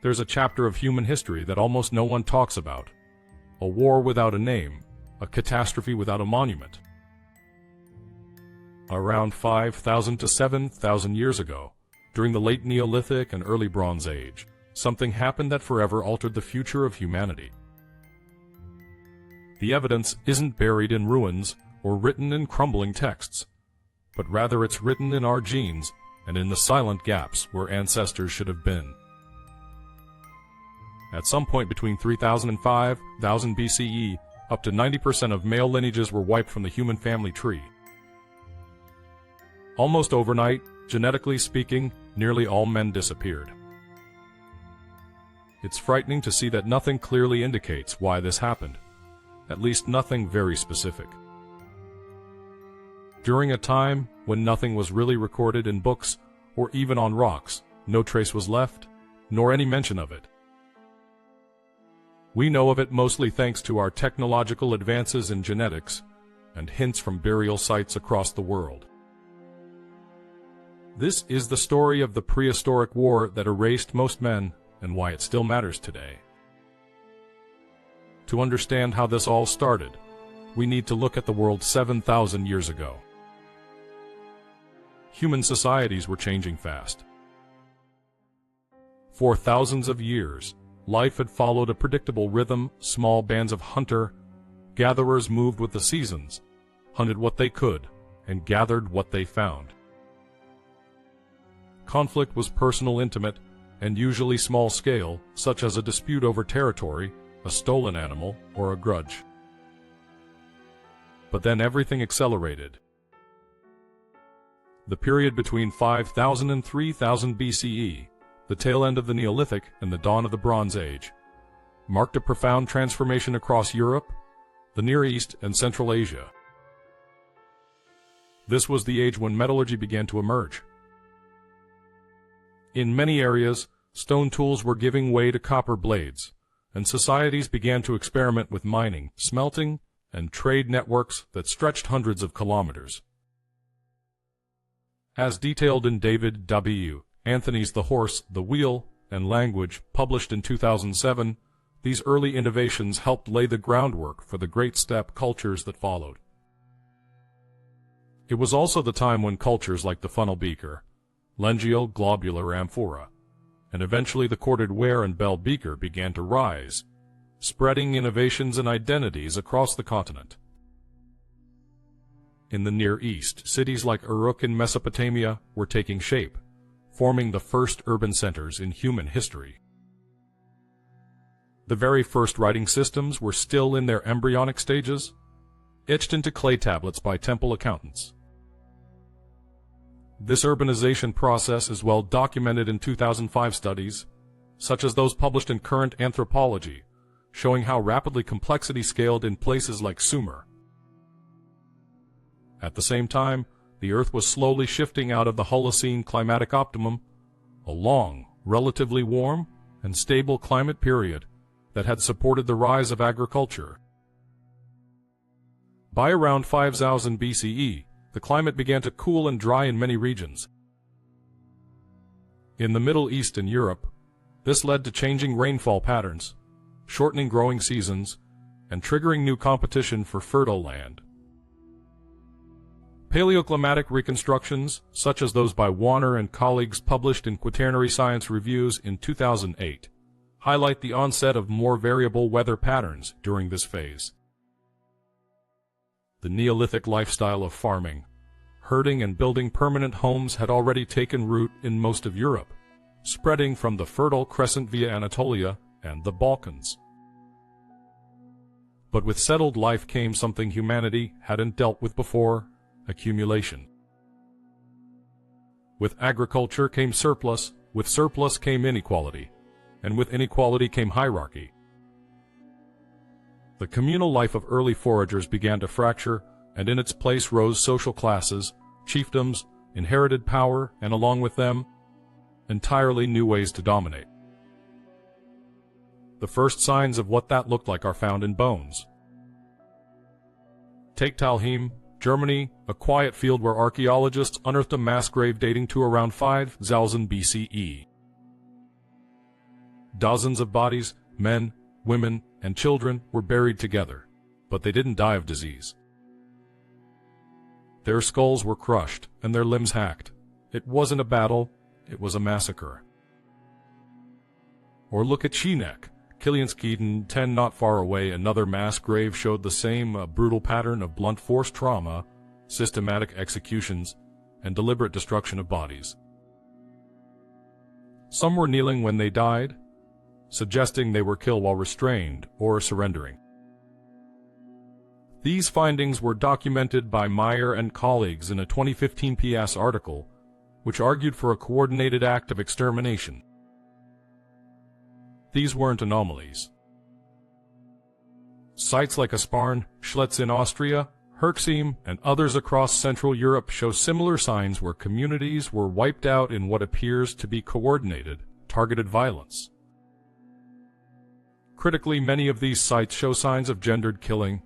there's a chapter of human history that almost no one talks about. A war without a name, a catastrophe without a monument. Around 5,000 to 7,000 years ago, during the late Neolithic and early Bronze Age, something happened that forever altered the future of humanity. The evidence isn't buried in ruins or written in crumbling texts, but rather it's written in our genes and in the silent gaps where ancestors should have been. At some point between 3000 and 5000 BCE, up to 90% of male lineages were wiped from the human family tree. Almost overnight, genetically speaking, nearly all men disappeared. It's frightening to see that nothing clearly indicates why this happened, at least nothing very specific. During a time when nothing was really recorded in books or even on rocks, no trace was left, nor any mention of it. We know of it mostly thanks to our technological advances in genetics and hints from burial sites across the world. This is the story of the prehistoric war that erased most men and why it still matters today. To understand how this all started, we need to look at the world 7,000 years ago. Human societies were changing fast. For thousands of years, life had followed a predictable rhythm. Small bands of hunter-gatherers moved with the seasons, hunted what they could, and gathered what they found. Conflict was personal, intimate, and usually small-scale, such as a dispute over territory, a stolen animal, or a grudge. But then everything accelerated. The period between 5000 and 3000 BCE, the tail end of the Neolithic and the dawn of the Bronze Age, marked a profound transformation across Europe, the Near East, and Central Asia. This was the age when metallurgy began to emerge. In many areas, stone tools were giving way to copper blades, and societies began to experiment with mining, smelting, and trade networks that stretched hundreds of kilometers. As detailed in David W. Anthony's The Horse, the Wheel, and Language, published in 2007, these early innovations helped lay the groundwork for the great steppe cultures that followed. It was also the time when cultures like the funnel beaker, Lengial globular amphora, and eventually the corded ware and bell beaker began to rise, spreading innovations and identities across the continent. In the Near East, cities like Uruk in Mesopotamia were taking shape, forming the first urban centers in human history. The very first writing systems were still in their embryonic stages, etched into clay tablets by temple accountants. This urbanization process is well documented in 2005 studies, such as those published in Current Anthropology, showing how rapidly complexity scaled in places like Sumer. At the same time, the Earth was slowly shifting out of the Holocene climatic optimum, a long, relatively warm, and stable climate period that had supported the rise of agriculture. By around 5000 BCE, the climate began to cool and dry in many regions. In the Middle East and Europe, this led to changing rainfall patterns, shortening growing seasons, and triggering new competition for fertile land. Paleoclimatic reconstructions, such as those by Warner and colleagues published in Quaternary Science Reviews in 2008, highlight the onset of more variable weather patterns during this phase. The Neolithic lifestyle of farming, herding, and building permanent homes had already taken root in most of Europe, spreading from the Fertile Crescent via Anatolia and the Balkans. But with settled life came something humanity hadn't dealt with before: accumulation. With agriculture came surplus, with surplus came inequality, and with inequality came hierarchy. The communal life of early foragers began to fracture, and in its place rose social classes, chiefdoms, inherited power, and along with them, entirely new ways to dominate. The first signs of what that looked like are found in bones. Take Talheim, Germany, a quiet field where archaeologists unearthed a mass grave dating to around 5000 BCE. Dozens of bodies, men, women, and children, were buried together, but they didn't die of disease. Their skulls were crushed and their limbs hacked. It wasn't a battle, it was a massacre. Or look at Shenek, Killianskeden 10 not far away. Another mass grave showed the same brutal pattern of blunt force trauma, systematic executions, and deliberate destruction of bodies. Some were kneeling when they died, suggesting they were killed while restrained or surrendering. These findings were documented by Meyer and colleagues in a 2015 PS article, which argued for a coordinated act of extermination. These weren't anomalies. Sites like Asparn, Schlitz in Austria, Herxheim, and others across Central Europe show similar signs where communities were wiped out in what appears to be coordinated, targeted violence. Critically, many of these sites show signs of gendered killing,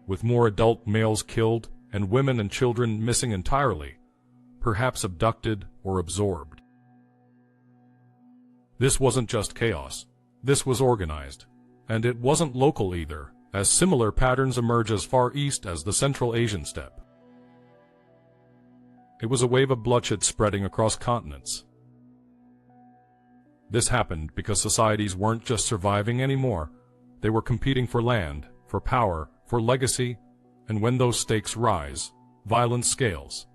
with more adult males killed and women and children missing entirely, perhaps abducted or absorbed. This wasn't just chaos. This was organized, and it wasn't local either, as similar patterns emerge as far east as the Central Asian steppe. It was a wave of bloodshed spreading across continents. This happened because societies weren't just surviving anymore, they were competing for land, for power, for legacy, and when those stakes rise, violence scales.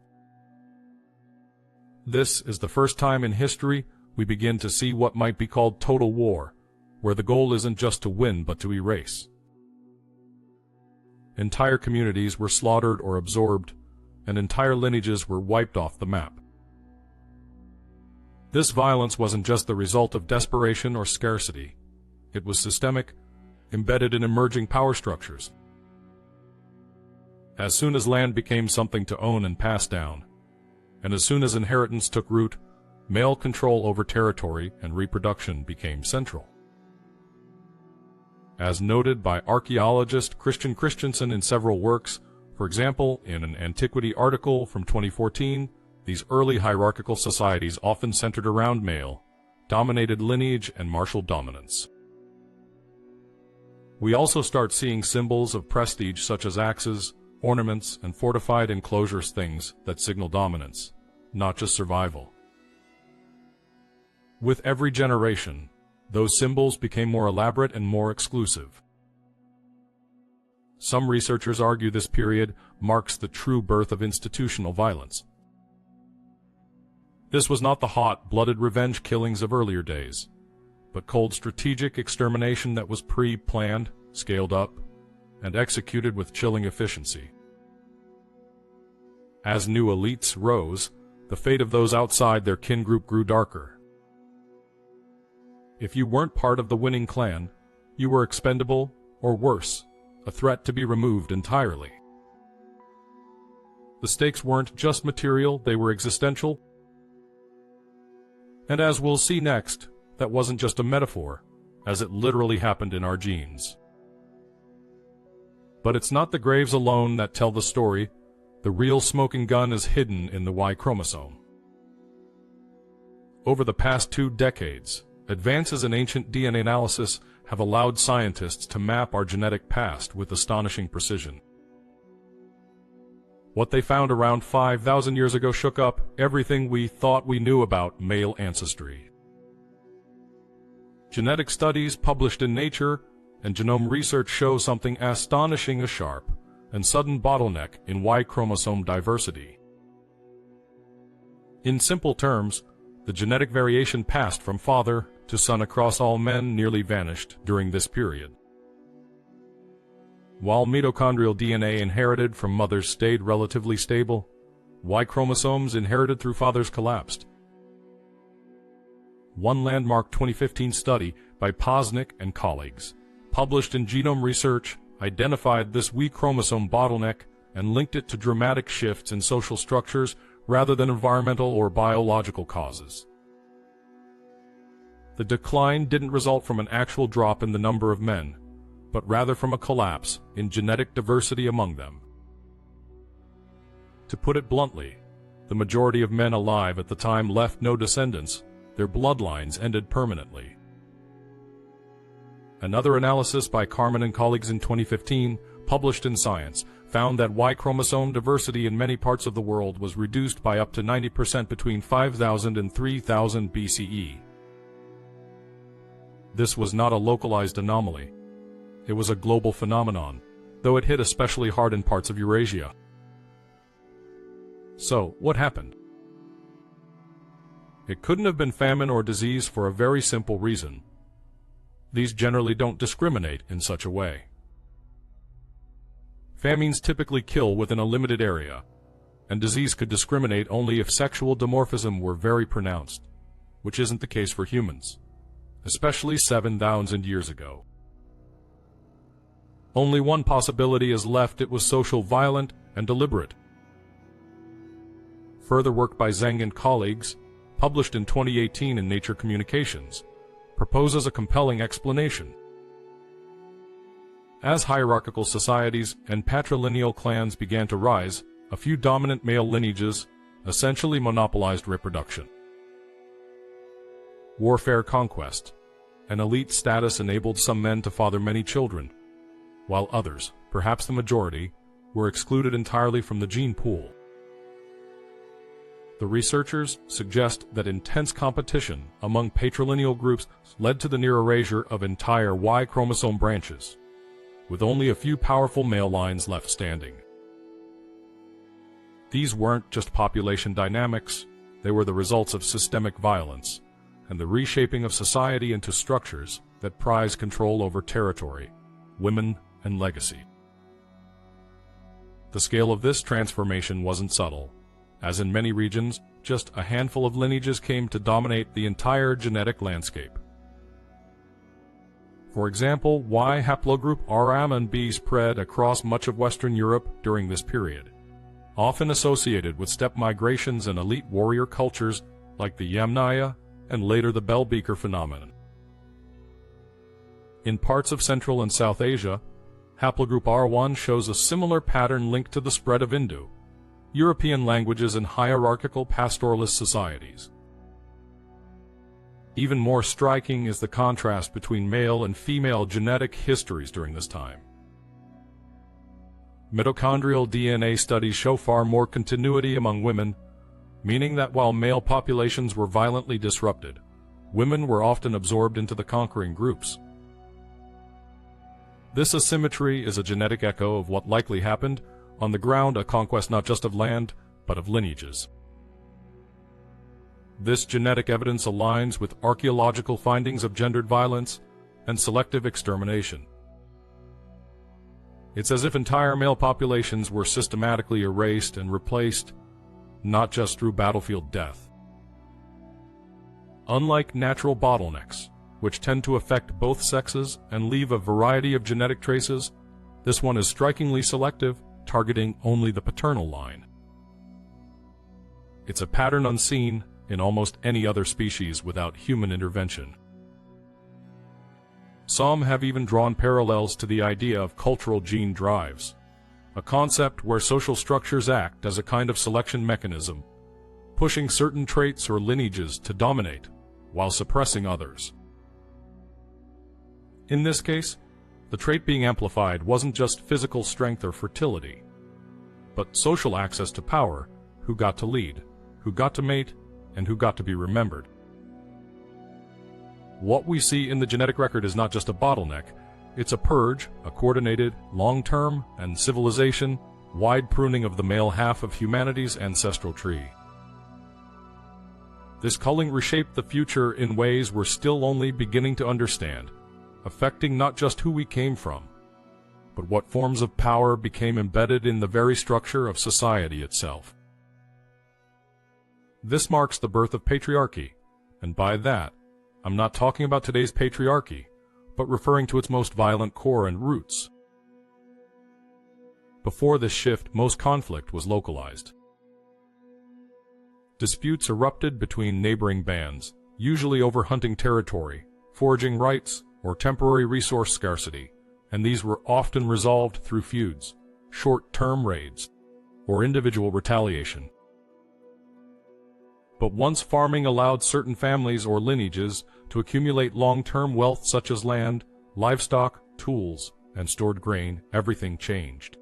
This is the first time in history we begin to see what might be called total war, where the goal isn't just to win but to erase. Entire communities were slaughtered or absorbed, and entire lineages were wiped off the map. This violence wasn't just the result of desperation or scarcity. It was systemic, embedded in emerging power structures. As soon as land became something to own and pass down, and as soon as inheritance took root, male control over territory and reproduction became central. As noted by archaeologist Christian Christensen in several works, for example, in an antiquity article from 2014, these early hierarchical societies often centered around male-dominated lineage and martial dominance. We also start seeing symbols of prestige such as axes, ornaments, and fortified enclosures, things that signal dominance, not just survival. With every generation, those symbols became more elaborate and more exclusive. Some researchers argue this period marks the true birth of institutional violence. This was not the hot-blooded revenge killings of earlier days, but cold strategic extermination that was pre-planned, scaled up, and executed with chilling efficiency. As new elites rose, the fate of those outside their kin group grew darker. If you weren't part of the winning clan, you were expendable, or worse, a threat to be removed entirely. The stakes weren't just material, they were existential. And as we'll see next, that wasn't just a metaphor, as it literally happened in our genes. But it's not the graves alone that tell the story. The real smoking gun is hidden in the Y chromosome. Over the past 2 decades, advances in ancient DNA analysis have allowed scientists to map our genetic past with astonishing precision. What they found around 5,000 years ago shook up everything we thought we knew about male ancestry. Genetic studies published in Nature and genome research show something astonishing: a sharp and sudden bottleneck in Y chromosome diversity. In simple terms, the genetic variation passed from father to son across all men nearly vanished during this period. While mitochondrial DNA inherited from mothers stayed relatively stable, Y chromosomes inherited through fathers collapsed. One landmark 2015 study by Bottleneck and colleagues, published in Genome Research, identified this Y chromosome bottleneck and linked it to dramatic shifts in social structures rather than environmental or biological causes. The decline didn't result from an actual drop in the number of men, but rather from a collapse in genetic diversity among them. To put it bluntly, the majority of men alive at the time left no descendants. Their bloodlines ended permanently. Another analysis by Carmen and colleagues in 2015, published in Science, found that Y chromosome diversity in many parts of the world was reduced by up to 90% between 5000 and 3000 BCE. This was not a localized anomaly. It was a global phenomenon, though it hit especially hard in parts of Eurasia. So, what happened? It couldn't have been famine or disease for a very simple reason. These generally don't discriminate in such a way. Famines typically kill within a limited area, and disease could discriminate only if sexual dimorphism were very pronounced, which isn't the case for humans, especially 7,000 years ago. Only one possibility is left: it was social, violent, and deliberate. Further work by Zheng and colleagues, published in 2018 in Nature Communications, proposes a compelling explanation. As hierarchical societies and patrilineal clans began to rise, a few dominant male lineages essentially monopolized reproduction. Warfare, conquest, and elite status enabled some men to father many children, while others, perhaps the majority, were excluded entirely from the gene pool. The researchers suggest that intense competition among patrilineal groups led to the near erasure of entire Y chromosome branches, with only a few powerful male lines left standing. These weren't just population dynamics, they were the results of systemic violence and the reshaping of society into structures that prize control over territory, women, and legacy. The scale of this transformation wasn't subtle. As in many regions, just a handful of lineages came to dominate the entire genetic landscape. For example, Y haplogroup RM and B spread across much of Western Europe during this period, often associated with steppe migrations and elite warrior cultures like the Yamnaya and later the Bell Beaker phenomenon. In parts of Central and South Asia, haplogroup R1 shows a similar pattern linked to the spread of Indo-European languages and hierarchical pastoralist societies. Even more striking is the contrast between male and female genetic histories during this time. Mitochondrial DNA studies show far more continuity among women, meaning that while male populations were violently disrupted, women were often absorbed into the conquering groups. This asymmetry is a genetic echo of what likely happened on the ground, a conquest not just of land, but of lineages. This genetic evidence aligns with archaeological findings of gendered violence and selective extermination. It's as if entire male populations were systematically erased and replaced, not just through battlefield death. Unlike natural bottlenecks, which tend to affect both sexes and leave a variety of genetic traces, this one is strikingly selective, targeting only the paternal line. It's a pattern unseen in almost any other species without human intervention. Some have even drawn parallels to the idea of cultural gene drives, a concept where social structures act as a kind of selection mechanism, pushing certain traits or lineages to dominate while suppressing others. In this case, the trait being amplified wasn't just physical strength or fertility, but social access to power, who got to lead, who got to mate, and who got to be remembered. What we see in the genetic record is not just a bottleneck, it's a purge, a coordinated, long-term, and civilization-wide pruning of the male half of humanity's ancestral tree. This culling reshaped the future in ways we're still only beginning to understand, affecting not just who we came from, but what forms of power became embedded in the very structure of society itself. This marks the birth of patriarchy, and by that, I'm not talking about today's patriarchy, but referring to its most violent core and roots. Before this shift, most conflict was localized. Disputes erupted between neighboring bands, usually over hunting territory, foraging rights, or temporary resource scarcity, and these were often resolved through feuds, short-term raids, or individual retaliation. But once farming allowed certain families or lineages to accumulate long-term wealth such as land, livestock, tools, and stored grain, everything changed.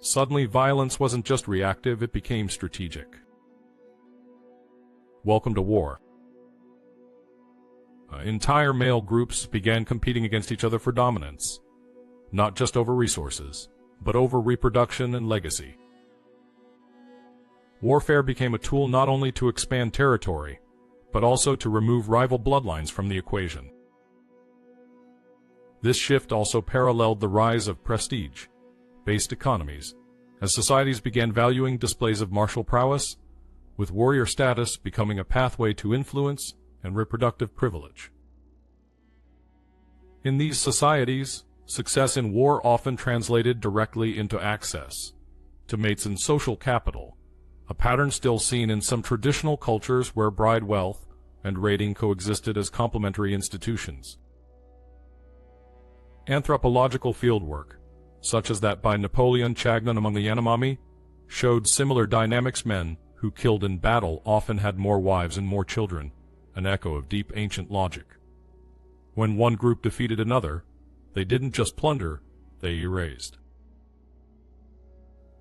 Suddenly, violence wasn't just reactive, it became strategic. Welcome to war. Entire male groups began competing against each other for dominance, not just over resources, but over reproduction and legacy. Warfare became a tool not only to expand territory, but also to remove rival bloodlines from the equation. This shift also paralleled the rise of prestige-based economies, as societies began valuing displays of martial prowess, with warrior status becoming a pathway to influence and reproductive privilege. In these societies, success in war often translated directly into access to mates and social capital, a pattern still seen in some traditional cultures where bride wealth and raiding coexisted as complementary institutions. Anthropological fieldwork, such as that by Napoleon Chagnon among the Yanomami, showed similar dynamics. Men who killed in battle often had more wives and more children, an echo of deep ancient logic. When one group defeated another, they didn't just plunder, they erased.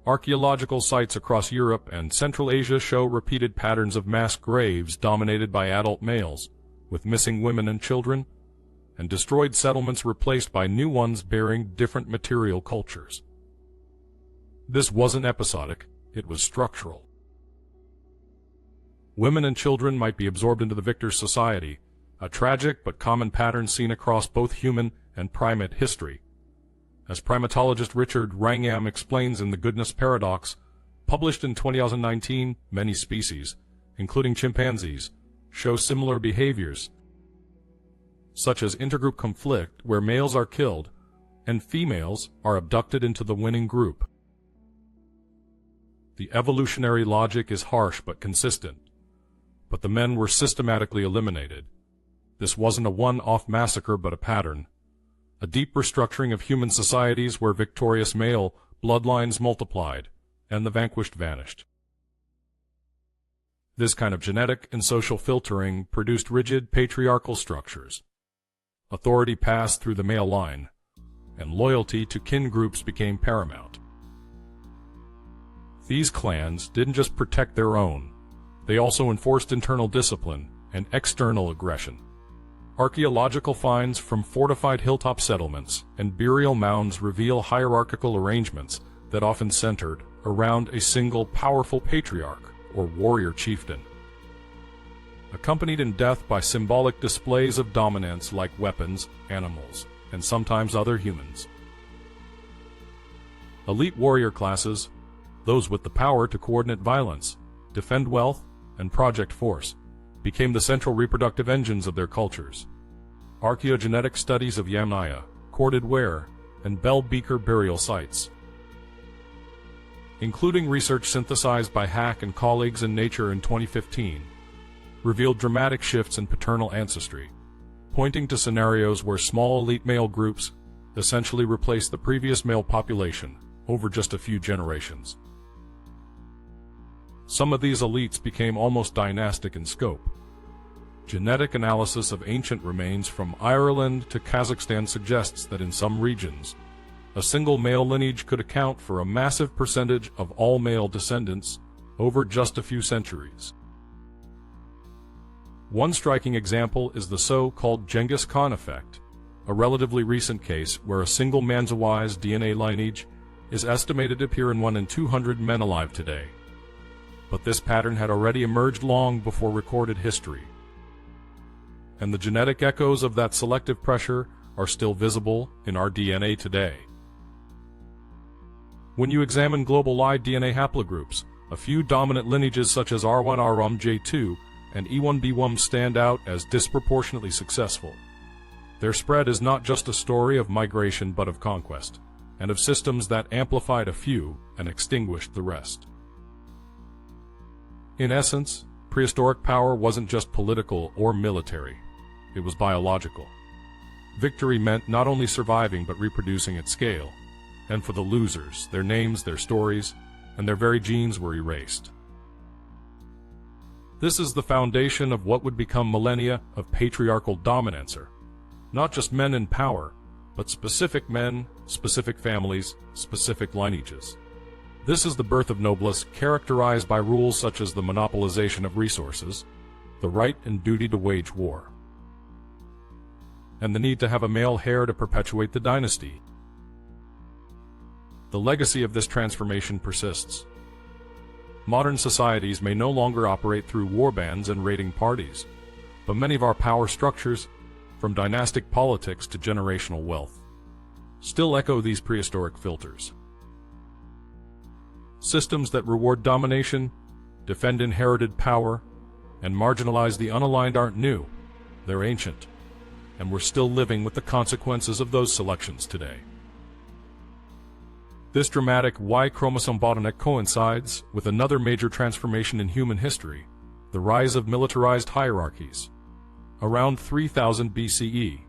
Archaeological sites across Europe and Central Asia show repeated patterns of mass graves dominated by adult males, with missing women and children, and destroyed settlements replaced by new ones bearing different material cultures. This wasn't episodic, it was structural. Women and children might be absorbed into the victor's society, a tragic but common pattern seen across both human and primate history. As primatologist Richard Wrangham explains in The Goodness Paradox, published in 2019, many species, including chimpanzees, show similar behaviors, such as intergroup conflict where males are killed and females are abducted into the winning group. The evolutionary logic is harsh but consistent, but the men were systematically eliminated. This wasn't a one-off massacre but a pattern, a deep restructuring of human societies where victorious male bloodlines multiplied and the vanquished vanished. This kind of genetic and social filtering produced rigid patriarchal structures. Authority passed through the male line, and loyalty to kin groups became paramount. These clans didn't just protect their own, they also enforced internal discipline and external aggression. Archaeological finds from fortified hilltop settlements and burial mounds reveal hierarchical arrangements that often centered around a single powerful patriarch or warrior chieftain, accompanied in death by symbolic displays of dominance like weapons, animals, and sometimes other humans. Elite warrior classes, those with the power to coordinate violence, defend wealth, and project force, became the central reproductive engines of their cultures. Archaeogenetic studies of Yamnaya, corded ware, and bell beaker burial sites, including research synthesized by Hack and colleagues in Nature in 2015, revealed dramatic shifts in paternal ancestry, pointing to scenarios where small elite male groups essentially replaced the previous male population over just a few generations. Some of these elites became almost dynastic in scope. Genetic analysis of ancient remains from Ireland to Kazakhstan suggests that in some regions, a single male lineage could account for a massive percentage of all male descendants over just a few centuries. One striking example is the so-called Genghis Khan effect, a relatively recent case where a single Manzawi's DNA lineage is estimated to appear in 1 in 200 men alive today. But this pattern had already emerged long before recorded history, and the genetic echoes of that selective pressure are still visible in our DNA today. When you examine global-wide DNA haplogroups, a few dominant lineages such as R1ROMJ2 and E1B1 stand out as disproportionately successful. Their spread is not just a story of migration but of conquest, and of systems that amplified a few and extinguished the rest. In essence, prehistoric power wasn't just political or military, it was biological. Victory meant not only surviving but reproducing at scale, and for the losers, their names, their stories, and their very genes were erased. This is the foundation of what would become millennia of patriarchal dominance. Not just men in power, but specific men, specific families, specific lineages. This is the birth of noblesse, characterized by rules such as the monopolization of resources, the right and duty to wage war, and the need to have a male heir to perpetuate the dynasty. The legacy of this transformation persists. Modern societies may no longer operate through warbands and raiding parties, but many of our power structures, from dynastic politics to generational wealth, still echo these prehistoric filters. Systems that reward domination, defend inherited power, and marginalize the unaligned aren't new. They're ancient, and we're still living with the consequences of those selections today. This dramatic Y chromosome bottleneck coincides with another major transformation in human history, the rise of militarized hierarchies. Around 3000 BCE,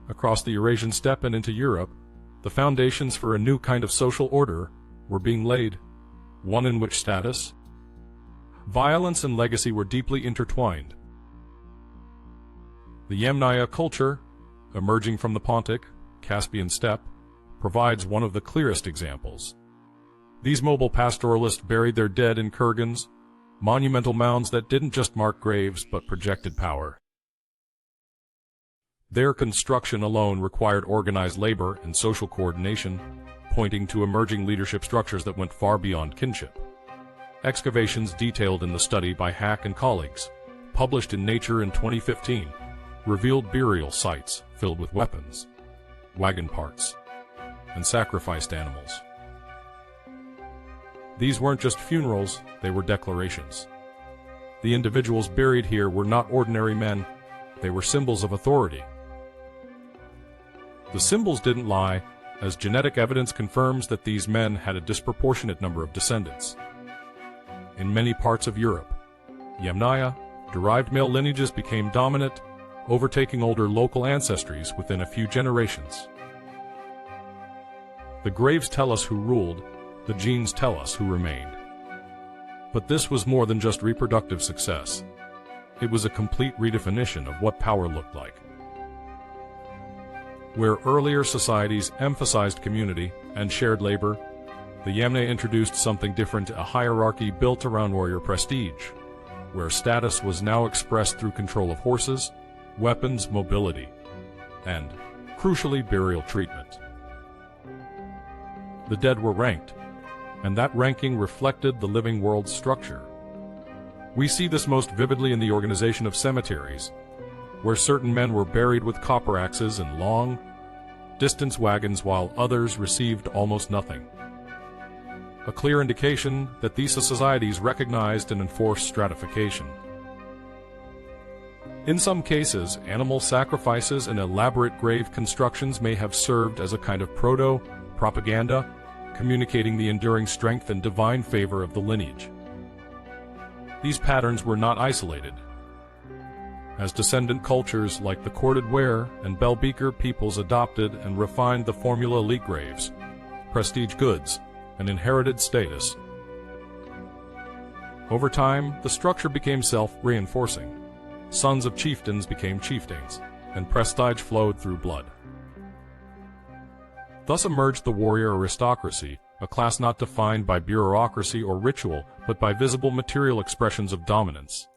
across the Eurasian steppe and into Europe, the foundations for a new kind of social order were being laid, one in which status, violence, and legacy were deeply intertwined. The Yamnaya culture, emerging from the Pontic, Caspian steppe, provides one of the clearest examples. These mobile pastoralists buried their dead in kurgans, monumental mounds that didn't just mark graves but projected power. Their construction alone required organized labor and social coordination, pointing to emerging leadership structures that went far beyond kinship. Excavations detailed in the study by Hack and colleagues, published in Nature in 2015, revealed burial sites filled with weapons, wagon parts, and sacrificed animals. These weren't just funerals, they were declarations. The individuals buried here were not ordinary men, they were symbols of authority. The symbols didn't lie, as genetic evidence confirms that these men had a disproportionate number of descendants. In many parts of Europe, Yamnaya, derived male lineages became dominant, overtaking older local ancestries within a few generations. The graves tell us who ruled, the genes tell us who remained. But this was more than just reproductive success. It was a complete redefinition of what power looked like. Where earlier societies emphasized community and shared labor, the Yamnaya introduced something different, a hierarchy built around warrior prestige, where status was now expressed through control of horses, weapons, mobility, and, crucially, burial treatment. The dead were ranked, and that ranking reflected the living world's structure. We see this most vividly in the organization of cemeteries, where certain men were buried with copper axes and long, distance wagons while others received almost nothing. A clear indication that these societies recognized and enforced stratification. In some cases, animal sacrifices and elaborate grave constructions may have served as a kind of proto-propaganda, communicating the enduring strength and divine favor of the lineage. These patterns were not isolated. As descendant cultures like the corded ware and bell beaker peoples adopted and refined the formula elite graves, prestige goods, and inherited status, over time, the structure became self-reinforcing. Sons of chieftains became chieftains, and prestige flowed through blood. Thus emerged the warrior aristocracy, a class not defined by bureaucracy or ritual, but by visible material expressions of dominance.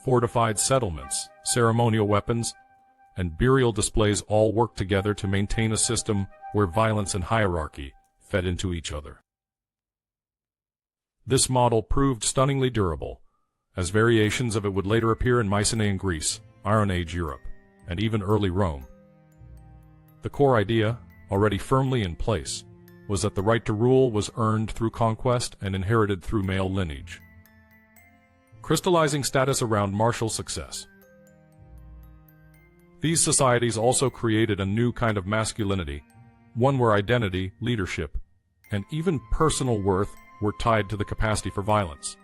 Fortified settlements, ceremonial weapons, and burial displays all work together to maintain a system where violence and hierarchy fed into each other. This model proved stunningly durable, as variations of it would later appear in Mycenaean Greece, Iron Age Europe, and even early Rome. The core idea, already firmly in place, was that the right to rule was earned through conquest and inherited through male lineage, crystallizing status around martial success. These societies also created a new kind of masculinity, one where identity, leadership, and even personal worth were tied to the capacity for violence.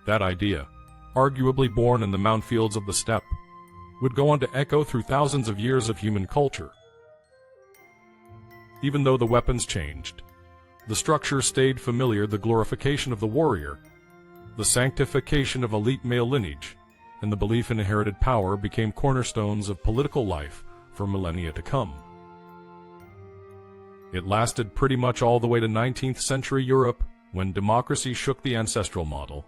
That idea, arguably born in the mound fields of the steppe, would go on to echo through thousands of years of human culture. Even though the weapons changed, the structure stayed familiar. The glorification of the warrior, the sanctification of elite male lineage, and the belief in inherited power became cornerstones of political life, for millennia to come. It lasted pretty much all the way to 19th century Europe, when democracy shook the ancestral model.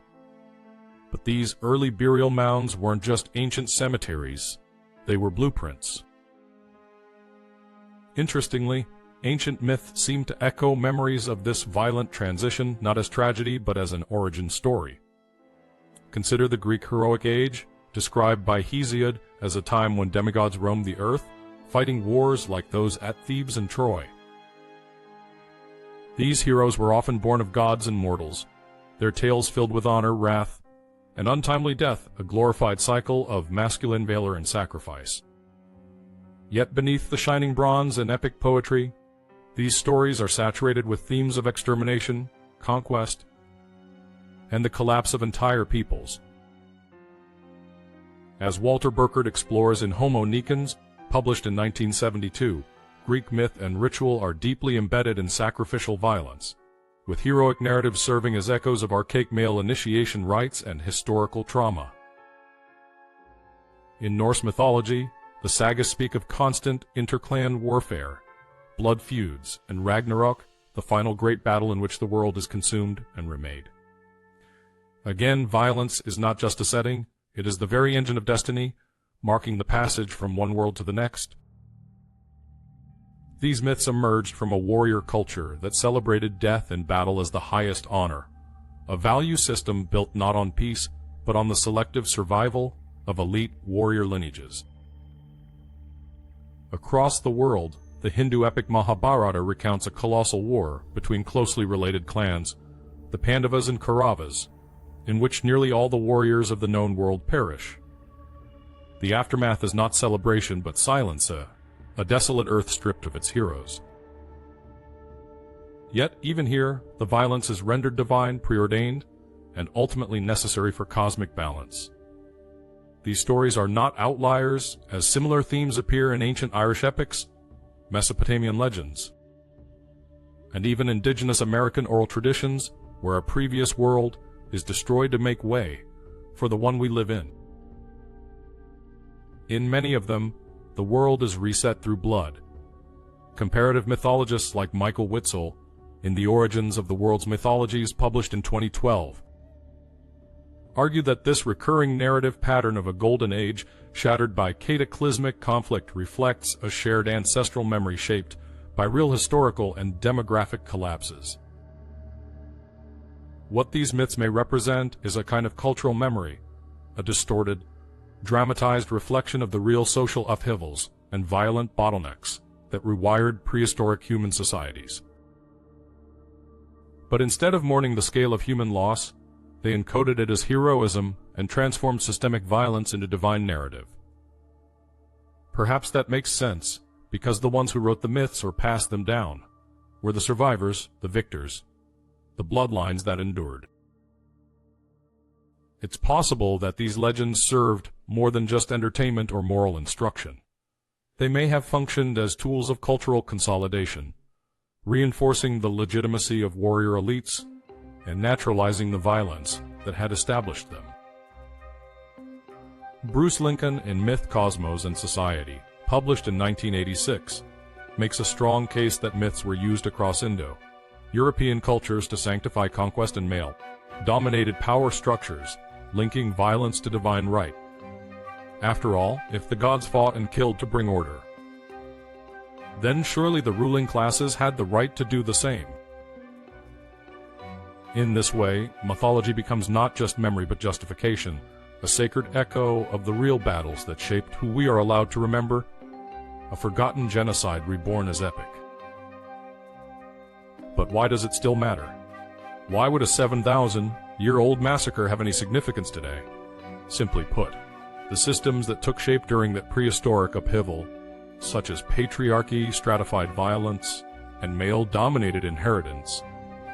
But these early burial mounds weren't just ancient cemeteries, they were blueprints. Interestingly, ancient myth seemed to echo memories of this violent transition not as tragedy but as an origin story. Consider the Greek heroic age, described by Hesiod as a time when demigods roamed the earth, fighting wars like those at Thebes and Troy. These heroes were often born of gods and mortals, their tales filled with honor, wrath, and untimely death, a glorified cycle of masculine valor and sacrifice. Yet beneath the shining bronze and epic poetry, these stories are saturated with themes of extermination, conquest, and the collapse of entire peoples. As Walter Burkert explores in Homo Nicens, published in 1972, Greek myth and ritual are deeply embedded in sacrificial violence, with heroic narratives serving as echoes of archaic male initiation rites and historical trauma. In Norse mythology, the sagas speak of constant interclan warfare, blood feuds, and Ragnarok, the final great battle in which the world is consumed and remade. Again, violence is not just a setting, it is the very engine of destiny, marking the passage from one world to the next. These myths emerged from a warrior culture that celebrated death and battle as the highest honor, a value system built not on peace, but on the selective survival of elite warrior lineages. Across the world, the Hindu epic Mahabharata recounts a colossal war between closely related clans, the Pandavas and Kauravas, in which nearly all the warriors of the known world perish. The aftermath is not celebration but silence, a desolate earth stripped of its heroes. Yet, even here, the violence is rendered divine, preordained, and ultimately necessary for cosmic balance. These stories are not outliers, as similar themes appear in ancient Irish epics, Mesopotamian legends, and even indigenous American oral traditions, where a previous world is destroyed to make way for the one we live in. In many of them, the world is reset through blood. Comparative mythologists like Michael Witzel, in The Origins of the World's Mythologies, published in 2012, argue that this recurring narrative pattern of a golden age shattered by cataclysmic conflict reflects a shared ancestral memory shaped by real historical and demographic collapses. What these myths may represent is a kind of cultural memory, a distorted, dramatized reflection of the real social upheavals and violent bottlenecks that rewired prehistoric human societies. But instead of mourning the scale of human loss, they encoded it as heroism and transformed systemic violence into divine narrative. Perhaps that makes sense, because the ones who wrote the myths or passed them down were the survivors, the victors, the bloodlines that endured. It's possible that these legends served more than just entertainment or moral instruction. They may have functioned as tools of cultural consolidation, reinforcing the legitimacy of warrior elites and naturalizing the violence that had established them. Bruce Lincoln in Myth, Cosmos, and Society, published in 1986, makes a strong case that myths were used across Indo-European cultures to sanctify conquest and male-dominated power structures, linking violence to divine right. After all, if the gods fought and killed to bring order, then surely the ruling classes had the right to do the same. In this way, mythology becomes not just memory but justification, a sacred echo of the real battles that shaped who we are allowed to remember, a forgotten genocide reborn as epic. But why does it still matter? Why would a 7,000-year-old massacre have any significance today? Simply put, the systems that took shape during that prehistoric upheaval, such as patriarchy, stratified violence, and male-dominated inheritance,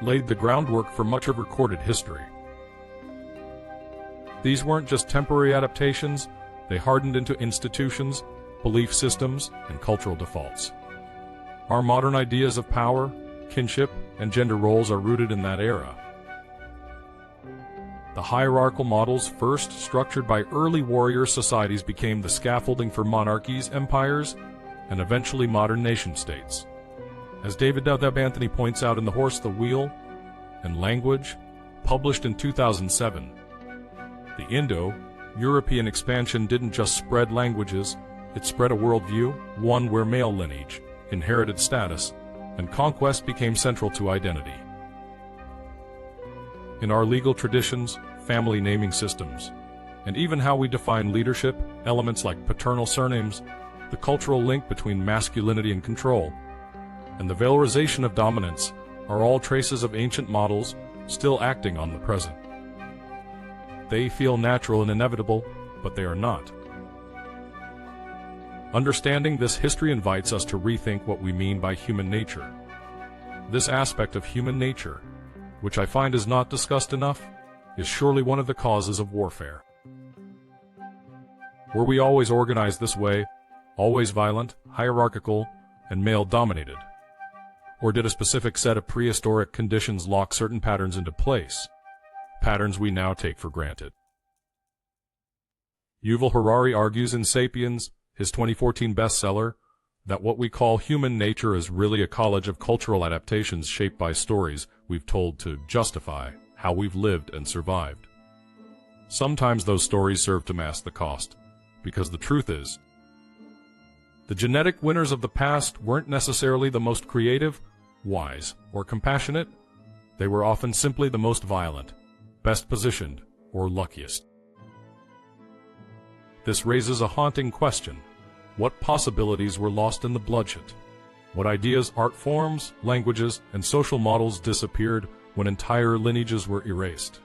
laid the groundwork for much of recorded history. These weren't just temporary adaptations, they hardened into institutions, belief systems, and cultural defaults. Our modern ideas of power, kinship, and gender roles are rooted in that era. The hierarchical models first structured by early warrior societies became the scaffolding for monarchies, empires, and eventually modern nation-states. As David W. Anthony points out in The Horse, the Wheel, and Language, published in 2007, the Indo-European expansion didn't just spread languages, it spread a worldview, one where male lineage, inherited status, and conquest became central to identity. In our legal traditions, family naming systems, and even how we define leadership, elements like paternal surnames, the cultural link between masculinity and control, and the valorization of dominance are all traces of ancient models still acting on the present. They feel natural and inevitable, but they are not. Understanding this history invites us to rethink what we mean by human nature. This aspect of human nature, which I find is not discussed enough, is surely one of the causes of warfare. Were we always organized this way, always violent, hierarchical, and male-dominated? Or did a specific set of prehistoric conditions lock certain patterns into place, patterns we now take for granted? Yuval Harari argues in *Sapiens*, his 2014 bestseller, that what we call human nature is really a college of cultural adaptations shaped by stories we've told to justify how we've lived and survived. Sometimes those stories serve to mask the cost, because the truth is, the genetic winners of the past weren't necessarily the most creative, wise, or compassionate. They were often simply the most violent, best positioned, or luckiest. This raises a haunting question. What possibilities were lost in the bloodshed? What ideas, art forms, languages, and social models disappeared when entire lineages were erased?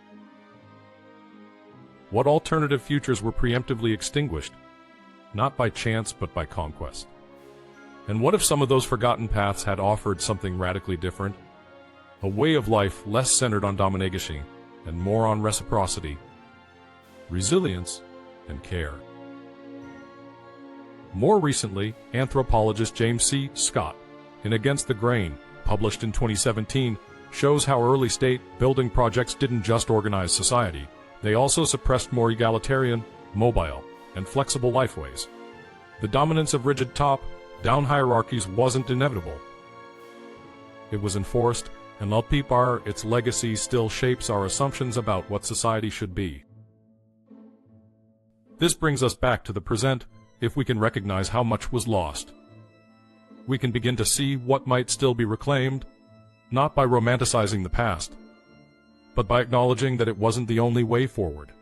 What alternative futures were preemptively extinguished, not by chance but by conquest? And what if some of those forgotten paths had offered something radically different? A way of life less centered on domination and more on reciprocity, resilience, and care. More recently, anthropologist James C. Scott, in Against the Grain, published in 2017, shows how early state-building projects didn't just organize society, they also suppressed more egalitarian, mobile, and flexible lifeways. The dominance of rigid top-down hierarchies wasn't inevitable. It was enforced, and its legacy still shapes our assumptions about what society should be. This brings us back to the present. If we can recognize how much was lost, we can begin to see what might still be reclaimed, not by romanticizing the past, but by acknowledging that it wasn't the only way forward.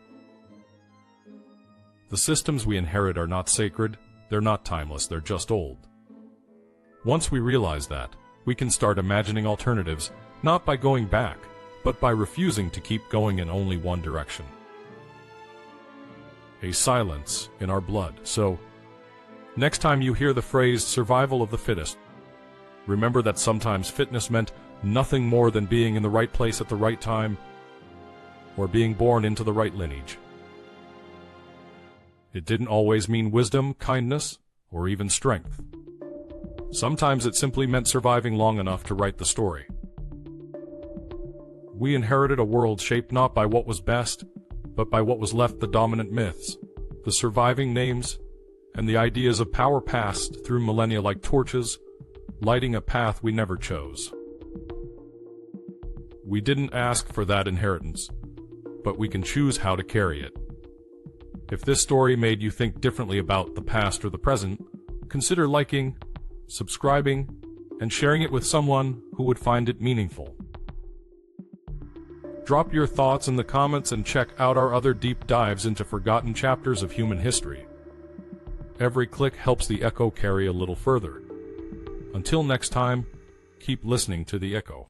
The systems we inherit are not sacred, they're not timeless, they're just old. Once we realize that, we can start imagining alternatives, not by going back, but by refusing to keep going in only one direction. A silence in our blood. So, next time you hear the phrase survival of the fittest, remember that sometimes fitness meant nothing more than being in the right place at the right time, or being born into the right lineage. It didn't always mean wisdom, kindness, or even strength. Sometimes it simply meant surviving long enough to write the story. We inherited a world shaped not by what was best, but by what was left: the dominant myths, the surviving names, and the ideas of power passed through millennia like torches, lighting a path we never chose. We didn't ask for that inheritance, but we can choose how to carry it. If this story made you think differently about the past or the present, consider liking, subscribing, and sharing it with someone who would find it meaningful. Drop your thoughts in the comments and check out our other deep dives into forgotten chapters of human history. Every click helps the echo carry a little further. Until next time, keep listening to the echo.